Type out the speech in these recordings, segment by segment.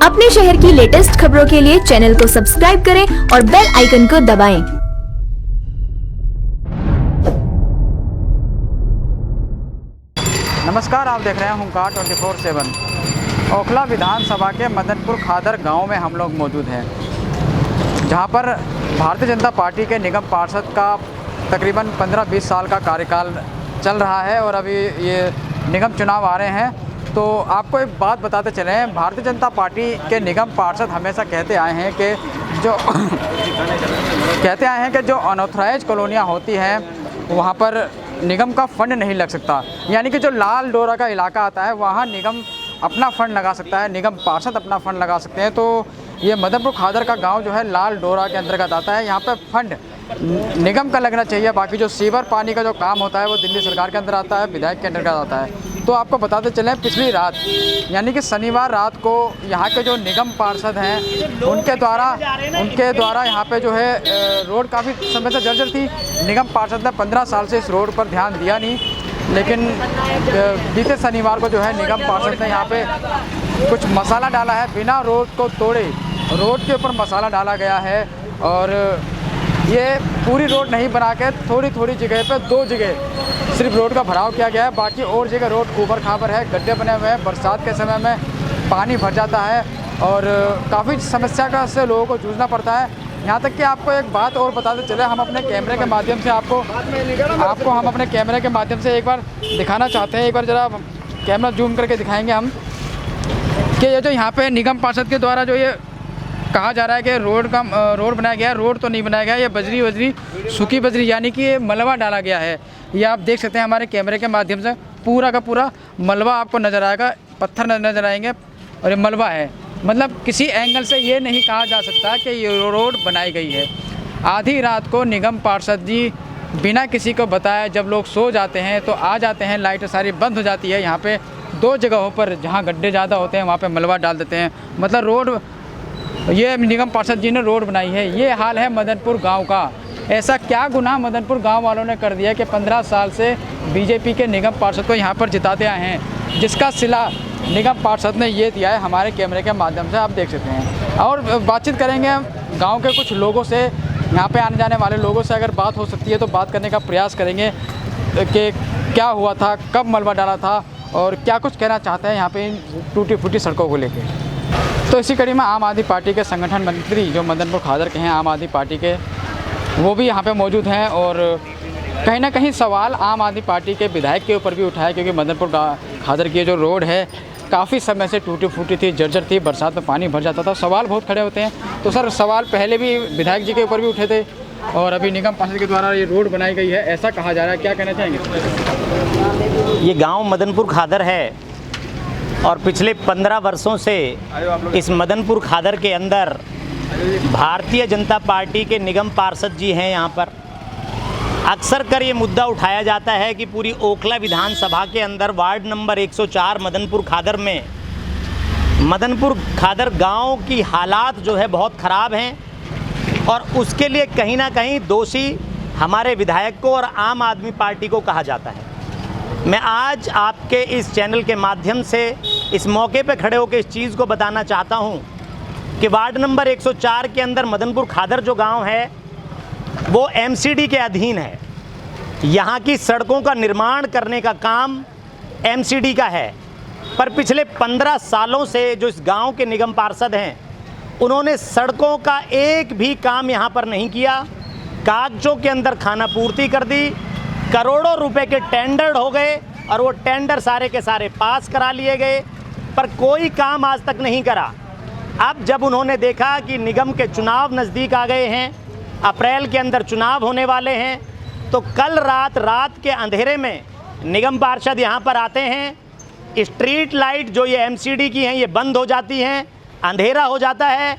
अपने शहर की लेटेस्ट खबरों के लिए चैनल को सब्सक्राइब करें और बेल आइकन को दबाएं। नमस्कार, आप देख रहे हैं हुंकार 24/7। ओखला विधानसभा के मदनपुर खादर गांव में हम लोग मौजूद हैं, जहां पर भारतीय जनता पार्टी के निगम पार्षद का तकरीबन 15-20 साल का कार्यकाल चल रहा है और अभी ये निगम चुनाव आ रहे हैं। तो आपको एक बात बताते चलें, भारतीय जनता पार्टी के निगम पार्षद हमेशा कहते आए हैं कि जो अनऑथराइज कॉलोनियाँ होती हैं वहाँ पर निगम का फंड नहीं लग सकता, यानी कि जो लाल डोरा का इलाका आता है वहाँ निगम अपना फंड लगा सकता है, निगम पार्षद अपना फंड लगा सकते हैं। तो ये मदनपुर खादर का गांव जो है लाल डोरा के अंतर्गत आता है। यहाँ पे फंड निगम का लगना चाहिए। बाकी जो सीवर पानी का जो काम होता है वो दिल्ली सरकार के अंदर आता है, विधायक के अंतर्गत आता है। तो आपको बताते चलें, पिछली रात यानी कि शनिवार रात को यहाँ के जो निगम पार्षद हैं उनके द्वारा यहाँ पे जो है रोड काफ़ी समय से जर्जर थी। निगम पार्षद ने 15 साल से इस रोड पर ध्यान दिया नहीं, लेकिन बीते शनिवार को जो है निगम पार्षद ने यहाँ पे कुछ मसाला डाला है। बिना रोड को तोड़े रोड के ऊपर मसाला डाला गया है और ये पूरी रोड नहीं बना के थोड़ी थोड़ी जगह पे 2 जगह सिर्फ रोड का भराव किया गया है। बाकी और जगह रोड ऊबड़ खाबड़ है, गड्ढे बने हुए हैं। बरसात के समय में पानी भर जाता है और काफ़ी समस्या का से लोगों को जूझना पड़ता है। यहाँ तक कि आपको एक बात और बताते चले, हम अपने कैमरे के माध्यम से आपको हम अपने कैमरे के माध्यम से एक बार दिखाना चाहते हैं। एक बार ज़रा कैमरा जूम करके दिखाएंगे हम कि ये जो यहाँ पे निगम पार्षद के द्वारा जो ये कहा जा रहा है कि रोड बनाया गया है, रोड तो नहीं बनाया गया, ये बजरी सूखी बजरी यानी कि ये मलबा डाला गया है। ये आप देख सकते हैं हमारे कैमरे के माध्यम से, पूरा का पूरा मलबा आपको नज़र आएगा, पत्थर नज़र आएंगे और ये मलबा है। मतलब किसी एंगल से ये नहीं कहा जा सकता कि ये रोड बनाई गई है। आधी रात को निगम पार्षद जी बिना किसी को बताए जब लोग सो जाते हैं तो आ जाते हैं, लाइटें सारी बंद हो जाती है। यहाँ पे 2 जगहों पर जहाँ गड्ढे ज़्यादा होते हैं वहाँ पे मलबा डाल देते हैं। मतलब रोड, ये निगम पार्षद जी ने रोड बनाई है। ये हाल है मदनपुर गांव का। ऐसा क्या गुनाह मदनपुर गांव वालों ने कर दिया कि 15 साल से बीजेपी के निगम पार्षद को यहाँ पर जिताते आए हैं, जिसका सिला निगम पार्षद ने ये दिया है। हमारे कैमरे के माध्यम से आप देख सकते हैं और बातचीत करेंगे गाँव के कुछ लोगों से, यहाँ पर आने जाने वाले लोगों से। अगर बात हो सकती है तो बात करने का प्रयास करेंगे कि क्या हुआ था, कब मलबा डाला था और क्या कुछ कहना चाहते हैं यहाँ पे इन टूटी फूटी सड़कों को लेकर। तो इसी कड़ी में आम आदमी पार्टी के संगठन मंत्री जो मदनपुर खादर के हैं, आम आदमी पार्टी के, वो भी यहाँ पे मौजूद हैं और कहीं ना कहीं सवाल आम आदमी पार्टी के विधायक के ऊपर भी उठाया, क्योंकि मदनपुर खादर की जो रोड है काफ़ी समय से टूटी फूटी थी, जर्जर थी, बरसात में पानी भर जाता था। सवाल बहुत खड़े होते हैं। तो सर, सवाल पहले भी विधायक जी के ऊपर भी उठे थे और अभी निगम पार्षद के द्वारा ये रोड बनाई गई है, ऐसा कहा जा रहा है, क्या कहना चाहेंगे? ये गाँव मदनपुर खादर है और पिछले 15 वर्षों से इस मदनपुर खादर के अंदर भारतीय जनता पार्टी के निगम पार्षद जी हैं। यहाँ पर अक्सर कर ये मुद्दा उठाया जाता है कि पूरी ओखला विधानसभा के अंदर वार्ड नंबर 104 मदनपुर खादर में मदनपुर खादर गांव की हालात जो है बहुत ख़राब हैं और उसके लिए कहीं ना कहीं दोषी हमारे विधायक को और आम आदमी पार्टी को कहा जाता है। मैं आज आपके इस चैनल के माध्यम से इस मौके पे खड़े होकर इस चीज़ को बताना चाहता हूँ कि वार्ड नंबर 104 के अंदर मदनपुर खादर जो गांव है वो एमसीडी के अधीन है। यहाँ की सड़कों का निर्माण करने का काम एमसीडी का है, पर पिछले 15 सालों से जो इस गांव के निगम पार्षद हैं उन्होंने सड़कों का एक भी काम यहाँ पर नहीं किया। कागजों के अंदर खाना पूर्ति कर दी, करोड़ों रुपए के टेंडर हो गए और वो टेंडर सारे के सारे पास करा लिए गए, पर कोई काम आज तक नहीं करा। अब जब उन्होंने देखा कि निगम के चुनाव नज़दीक आ गए हैं, अप्रैल के अंदर चुनाव होने वाले हैं, तो कल रात के अंधेरे में निगम पार्षद यहाँ पर आते हैं। स्ट्रीट लाइट जो ये एमसीडी की हैं ये बंद हो जाती हैं, अंधेरा हो जाता है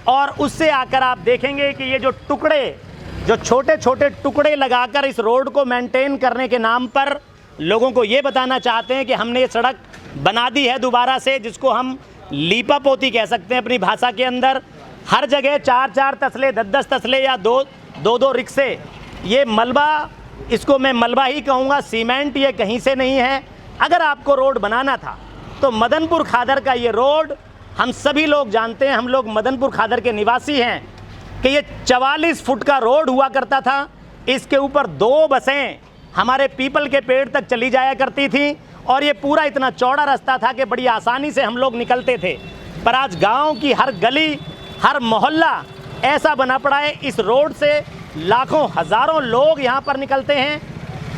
और उससे आकर आप देखेंगे कि ये जो छोटे छोटे टुकड़े लगाकर इस रोड को मेंटेन करने के नाम पर लोगों को ये बताना चाहते हैं कि हमने ये सड़क बना दी है दोबारा से, जिसको हम लीपा पोती कह सकते हैं अपनी भाषा के अंदर। हर जगह 4-4 तसले, 10-10 तसले या 2-2 रिक्शे, ये मलबा, इसको मैं मलबा ही कहूँगा, सीमेंट ये कहीं से नहीं है। अगर आपको रोड बनाना था तो मदनपुर खादर का ये रोड हम सभी लोग जानते हैं, हम लोग मदनपुर खादर के निवासी हैं, कि ये 44 फुट का रोड हुआ करता था। इसके ऊपर 2 बसें हमारे पीपल के पेड़ तक चली जाया करती थी और ये पूरा इतना चौड़ा रास्ता था कि बड़ी आसानी से हम लोग निकलते थे। पर आज गांव की हर गली, हर मोहल्ला ऐसा बना पड़ा है, इस रोड से लाखों हज़ारों लोग यहाँ पर निकलते हैं।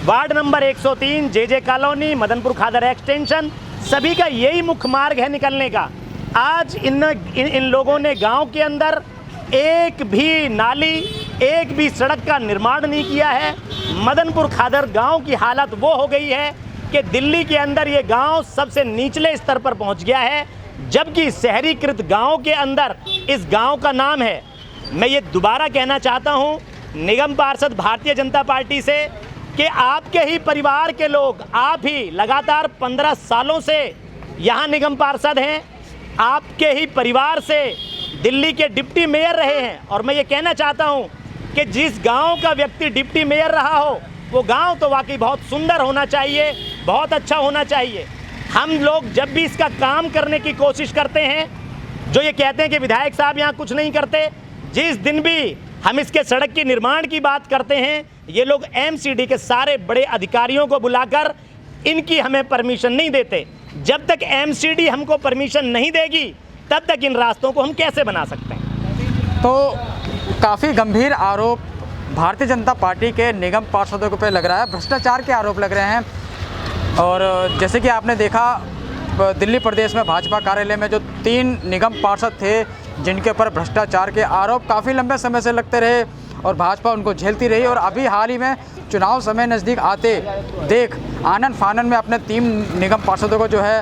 वार्ड नंबर 103, जे कॉलोनी, मदनपुर खादर एक्सटेंशन, सभी का यही मुख्य मार्ग है निकलने का। आज इन लोगों ने गांव के अंदर एक भी नाली, एक भी सड़क का निर्माण नहीं किया है। मदनपुर खादर गांव की हालत वो हो गई है कि दिल्ली के अंदर ये गांव सबसे निचले स्तर पर पहुंच गया है, जबकि शहरीकृत गांव के अंदर इस गांव का नाम है। मैं ये दोबारा कहना चाहता हूं निगम पार्षद भारतीय जनता पार्टी से कि आपके ही परिवार के लोग, आप ही लगातार 15 सालों से यहाँ निगम पार्षद हैं, आपके ही परिवार से दिल्ली के डिप्टी मेयर रहे हैं। और मैं ये कहना चाहता हूँ कि जिस गांव का व्यक्ति डिप्टी मेयर रहा हो वो गांव तो वाकई बहुत सुंदर होना चाहिए, बहुत अच्छा होना चाहिए। हम लोग जब भी इसका काम करने की कोशिश करते हैं, जो ये कहते हैं कि विधायक साहब यहाँ कुछ नहीं करते, जिस दिन भी हम इसके सड़क की निर्माण की बात करते हैं, ये लोग एमसीडी के सारे बड़े अधिकारियों को बुलाकर इनकी हमें परमिशन नहीं देते। जब तक एमसीडी हमको परमिशन नहीं देगी तब तक इन रास्तों को हम कैसे बना सकते हैं। तो काफ़ी गंभीर आरोप भारतीय जनता पार्टी के निगम पार्षदों पे लग रहा है, भ्रष्टाचार के आरोप लग रहे हैं। और जैसे कि आपने देखा दिल्ली प्रदेश में भाजपा कार्यालय में जो 3 निगम पार्षद थे जिनके ऊपर भ्रष्टाचार के आरोप काफ़ी लंबे समय से लगते रहे और भाजपा उनको झेलती रही। और अभी हाल ही में चुनाव समय नज़दीक आते देख आनन फानन में अपने 3 निगम पार्षदों को जो है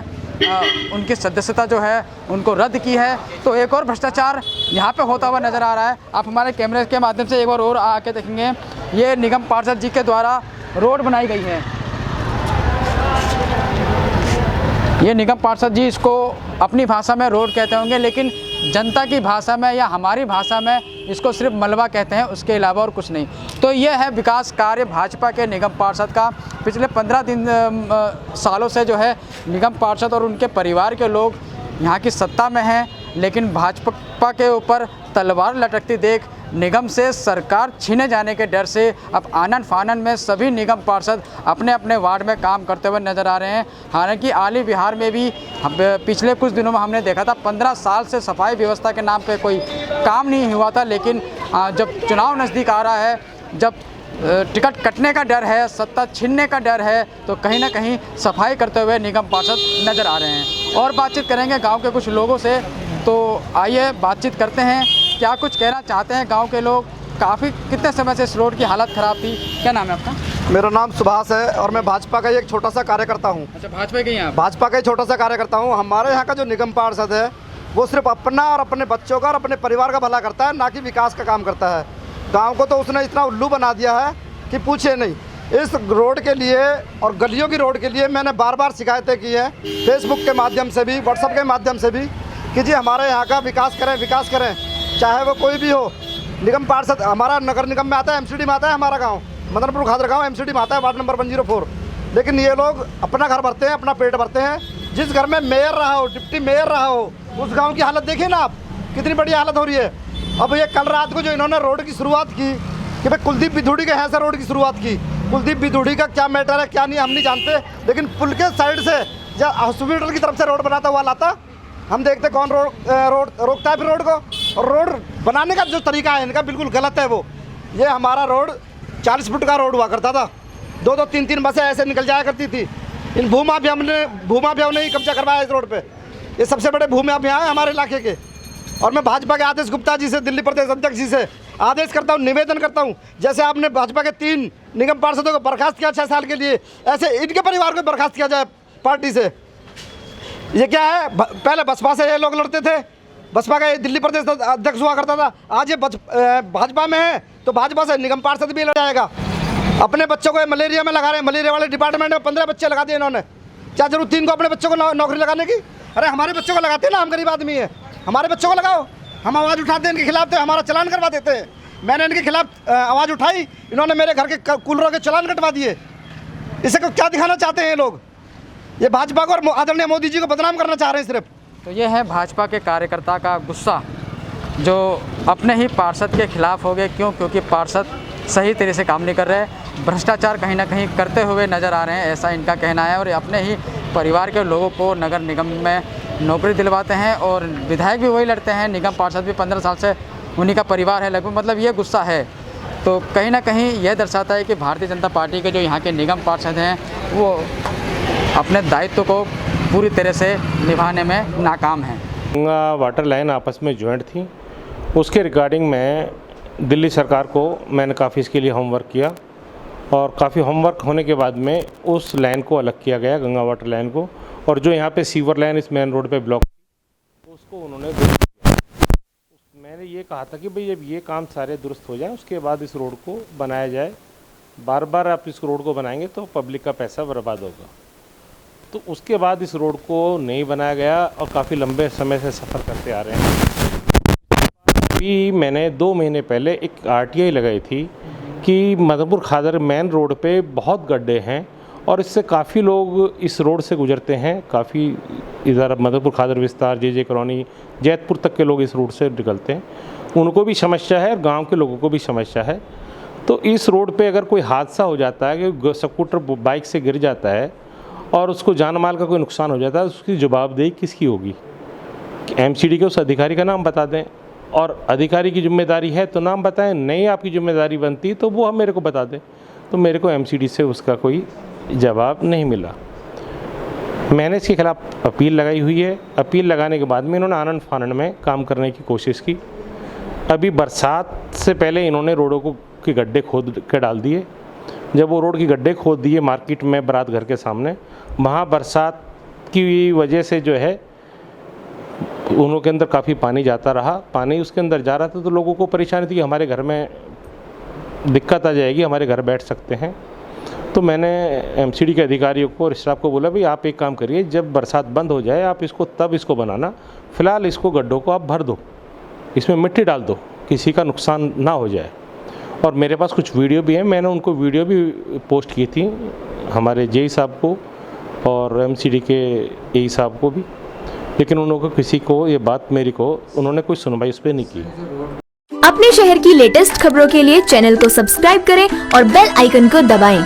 उनकी सदस्यता जो है उनको रद्द की है। तो एक और भ्रष्टाचार यहाँ पे होता हुआ नज़र आ रहा है। आप हमारे कैमरे के माध्यम से एक बार और आके देखेंगे, ये निगम पार्षद जी के द्वारा रोड बनाई गई है। ये निगम पार्षद जी इसको अपनी भाषा में रोड कहते होंगे, लेकिन जनता की भाषा में या हमारी भाषा में इसको सिर्फ मलबा कहते हैं, उसके अलावा और कुछ नहीं। तो ये है विकास कार्य भाजपा के निगम पार्षद का। पिछले 15 सालों से जो है निगम पार्षद और उनके परिवार के लोग यहाँ की सत्ता में हैं, लेकिन भाजपा के ऊपर तलवार लटकती देख निगम से सरकार छीने जाने के डर से अब आनन फानन में सभी निगम पार्षद अपने अपने वार्ड में काम करते हुए नज़र आ रहे हैं। हालांकि आली बिहार में भी पिछले कुछ दिनों में हमने देखा था 15 साल से सफाई व्यवस्था के नाम पे कोई काम नहीं हुआ था, लेकिन जब चुनाव नज़दीक आ रहा है, जब टिकट कटने का डर है, सत्ता छीनने का डर है, तो कहीं ना कहीं सफाई करते हुए निगम पार्षद नज़र आ रहे हैं। और बातचीत करेंगे गाँव के कुछ लोगों से, तो आइए बातचीत करते हैं क्या कुछ कहना चाहते हैं गांव के लोग। काफ़ी कितने समय से इस रोड की हालत ख़राब थी। क्या नाम है आपका? मेरा नाम सुभाष है और मैं भाजपा का एक छोटा सा कार्यकर्ता हूँ। अच्छा, भाजपा के यहाँ? भाजपा का छोटा सा कार्यकर्ता हूँ। हमारे यहाँ का जो निगम पार्षद है वो सिर्फ अपना और अपने बच्चों का और अपने परिवार का भला करता है, ना कि विकास का काम करता है। गाँव को तो उसने इतना उल्लू बना दिया है कि पूछे नहीं। इस रोड के लिए और गलियों की रोड के लिए मैंने बार बार शिकायतें की हैं, फेसबुक के माध्यम से भी, व्हाट्सएप के माध्यम से भी, कि जी हमारे यहाँ का विकास करें, चाहे वो कोई भी हो। निगम पार्षद हमारा नगर निगम में आता है, एमसीडी में आता है, हमारा गांव मदनपुर खादर गांव एमसीडी में आता है, वार्ड नंबर 104। लेकिन ये लोग अपना घर भरते हैं, अपना पेट भरते हैं। जिस घर में मेयर रहा हो, डिप्टी मेयर रहा हो, उस गांव की हालत देखिए ना आप, कितनी बड़ी हालत हो रही है। अब ये कल रात को जो इन्होंने रोड की शुरुआत की कि भाई कुलदीप बिधूड़ी के यहाँ से रोड की शुरुआत की। कुलदीप बिधूड़ी का क्या मैटर है क्या नहीं हम नहीं जानते, लेकिन पुल के साइड से या हॉस्पिटल की तरफ से रोड बनाता हुआ लाता, हम देखते कौन रोड रोकता है फिर रोड को। और रोड बनाने का जो तरीका है इनका बिल्कुल गलत है। वो ये हमारा रोड 40 फुट का रोड हुआ करता था, 2-2, 3-3 बसें ऐसे निकल जाया करती थी। इन भूमाफियाओं ने ही कब्जा करवाया इस रोड पे। ये सबसे बड़े भूमाफिया हैं हमारे इलाके के। और मैं भाजपा के आदेश गुप्ता जी से, दिल्ली प्रदेश अध्यक्ष जी से आदेश करता हूँ, निवेदन करता हूँ, जैसे आपने भाजपा के 3 निगम पार्षदों को बर्खास्त किया 6 साल के लिए, ऐसे इनके परिवार को बर्खास्त किया जाए पार्टी से। ये क्या है, पहले बसपा से ये लोग लड़ते थे, बसपा का ये दिल्ली प्रदेश अध्यक्ष हुआ करता था, आज ये भाजपा में है तो भाजपा से निगम पार्षद भी लड़ जाएगा। अपने बच्चों को मलेरिया में लगा रहे हैं, मलेरिया वाले डिपार्टमेंट में 15 बच्चे लगा दिए इन्होंने। क्या जरूरत थी इनको अपने बच्चों को नौकरी लगाने की? अरे हमारे बच्चों को लगाते हैं ना, हम गरीब आदमी है, हमारे बच्चों को लगाओ। हम आवाज़ उठाते हैं इनके खिलाफ तो हमारा चलान करवा देते हैं। मैंने इनके खिलाफ आवाज़ उठाई, इन्होंने मेरे घर के कूलरों के चलान कटवा दिए। इसे को क्या दिखाना चाहते हैं ये लोग? ये भाजपा को और आदरणीय मोदी जी को बदनाम करना चाह रहे हैं सिर्फ। तो ये है भाजपा के कार्यकर्ता का गुस्सा, जो अपने ही पार्षद के खिलाफ हो गए। क्योंकि पार्षद सही तरह से काम नहीं कर रहे, भ्रष्टाचार कहीं ना कहीं करते हुए नज़र आ रहे हैं, ऐसा इनका कहना है। और अपने ही परिवार के लोगों को नगर निगम में नौकरी दिलवाते हैं और विधायक भी वही लड़ते हैं, निगम पार्षद भी 15 साल से उन्हीं का परिवार है लगभग। मतलब ये गुस्सा है, तो कहीं ना कहीं यह दर्शाता है कि भारतीय जनता पार्टी के जो यहाँ के निगम पार्षद हैं वो अपने दायित्व को पूरी तरह से निभाने में नाकाम हैं। गंगा वाटर लाइन आपस में ज्वाइंट थी, उसके रिगार्डिंग मैं दिल्ली सरकार को मैंने काफ़ी इसके लिए होमवर्क किया और काफ़ी होमवर्क होने के बाद में उस लाइन को अलग किया गया, गंगा वाटर लाइन को। और जो यहाँ पे सीवर लाइन इस मेन रोड पे ब्लॉक उसको उन्होंने दुरुस्त किया। मैंने ये कहा था कि भाई जब ये काम सारे दुरुस्त हो जाए उसके बाद इस रोड को बनाया जाए। बार बार आप इस रोड को बनाएंगे तो पब्लिक का पैसा बर्बाद होगा। तो उसके बाद इस रोड को नहीं बनाया गया और काफ़ी लंबे समय से सफ़र करते आ रहे हैं। अभी मैंने 2 महीने पहले एक RTI लगाई थी कि मदनपुर खादर मेन रोड पे बहुत गड्ढे हैं और इससे काफ़ी लोग इस रोड से गुजरते हैं। काफ़ी इधर मदनपुर खादर विस्तार, JJ कॉलोनी, जैतपुर तक के लोग इस रोड से निकलते हैं। उनको भी समस्या है और गांव के लोगों को भी समस्या है। तो इस रोड पे अगर कोई हादसा हो जाता है कि स्कूटर बाइक से गिर जाता है और उसको जान माल का कोई नुकसान हो जाता है, उसकी जवाबदेही किसकी होगी? MCD के उस अधिकारी का नाम बता दें, और अधिकारी की जिम्मेदारी है तो नाम बताएं, नहीं आपकी जिम्मेदारी बनती तो वो हम मेरे को बता दें। तो मेरे को MCD से उसका कोई जवाब नहीं मिला। मैंने इसके खिलाफ अपील लगाई हुई है। अपील लगाने के बाद में इन्होंने आनंद फानंद में काम करने की कोशिश की। अभी बरसात से पहले इन्होंने रोडों को के गड्ढे खोद के डाल दिए। जब वो रोड की गड्ढे खोद दिए मार्केट में बारात घर के सामने, वहाँ बरसात की वजह से जो है उनों के अंदर काफ़ी पानी जाता रहा। पानी उसके अंदर जा रहा था तो लोगों को परेशानी थी कि हमारे घर में दिक्कत आ जाएगी, हमारे घर बैठ सकते हैं। तो मैंने MCD के अधिकारियों को और स्टाफ को बोला भाई आप एक काम करिए, जब बरसात बंद हो जाए आप इसको बनाना, फ़िलहाल इसको गड्ढों को आप भर दो, इसमें मिट्टी डाल दो, किसी का नुकसान ना हो जाए। और मेरे पास कुछ वीडियो भी है, मैंने उनको वीडियो भी पोस्ट की थी हमारे JE साहब को और MCD के AE साहब को भी, लेकिन उन्होंने किसी को ये बात मेरी को उन्होंने कोई सुनवाई उस पर नहीं की। अपने शहर की लेटेस्ट खबरों के लिए चैनल को सब्सक्राइब करें और बेल आइकन को दबाएं।